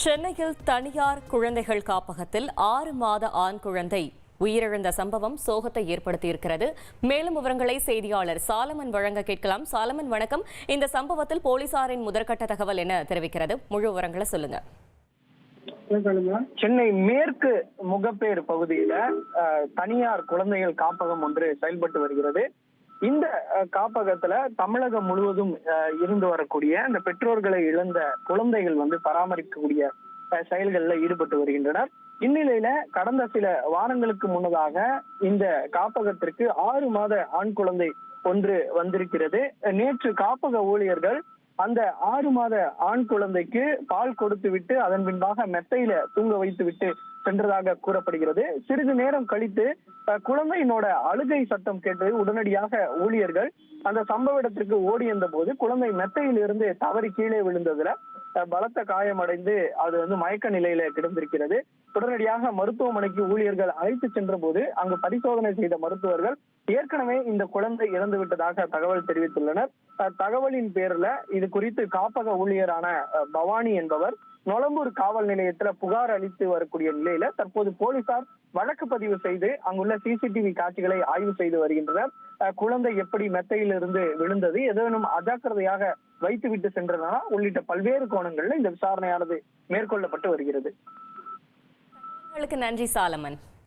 சென்னையில் தனியார் குழந்தைகள் காப்பகத்தில் 6 மாத ஆண் குழந்தை உயிரிழந்த சம்பவம் சோகத்தை ஏற்படுத்தியிருக்கிறது. மேலும் விவரங்களை செய்தியாளர் சாலமன் வழங்க கேட்கலாம். சாலமன், வணக்கம். இந்த சம்பவத்தில் போலீசாரின் முதற்கட்ட தகவல் என்ன தெரிவிக்கிறது? முழு விவரங்களை சொல்லுங்க. சென்னை மேற்கு முகப்பேர் பகுதியில தனியார் குழந்தைகள் காப்பகம் ஒன்று செயல்பட்டு வருகிறது. இந்த காப்பகத்துல தமிழகம் முழுவதும் இருந்து வரக்கூடிய இந்த பெற்றோர்களை இழந்த குழந்தைகள் பராமரிக்கக்கூடிய செயல்களில் ஈடுபட்டு வருகின்றனர். இந்நிலையில கடந்த சில வாரங்களுக்கு முன்னதாக இந்த காப்பகத்திற்கு 6 மாத ஆண் குழந்தை ஒன்று வந்திருக்கிறது. நேற்று காப்பக ஊழியர்கள் அந்த 6 மாத ஆண் குழந்தைக்கு பால் கொடுத்து விட்டு அதன் பின்பாக மெத்தையில தூங்க வைத்து விட்டு சென்றதாக கூறப்படுகிறது. சிறிது நேரம் கழித்து குழந்தையினோட அழுகை சத்தம் கேட்டு உடனடியாக ஊழியர்கள் அந்த சம்பவ இடத்திற்கு ஓடி வந்த போது குழந்தை மெத்தையில் இருந்து தவறி கீழே விழுந்ததுல பலத்த காயமடைந்து அது மயக்க நிலையில கிடந்திருக்கிறது. உடனடியாக மருத்துவமனைக்கு ஊழியர்கள் அழைத்து சென்ற போது அங்கு பரிசோதனை செய்த மருத்துவர்கள் ஏற்கனவே இந்த குழந்தை இறந்து விட்டதாக தகவல் தெரிவித்துள்ளனர். தகவலின் பேர்ல இது குறித்து காப்பக ஊழியரான பவானி என்பவர் நொளம்பூர் காவல் நிலையத்துல புகார் அளித்து வரக்கூடிய நிலையில தற்போது போலீசார் வழக்கு பதிவு செய்து அங்குள்ள சிசிடிவி காட்சிகளை ஆய்வு செய்து வருகின்றனர். குழந்தை எப்படி மெத்தையிலிருந்து விழுந்தது, ஏதேனும் அஜாக்கிரதையாக வைத்துவிட்டு சென்றனா உள்ளிட்ட பல்வேறு கோணங்கள்ல இந்த விசாரணையானது மேற்கொள்ளப்பட்டு வருகிறது. நன்றி சாலமன்.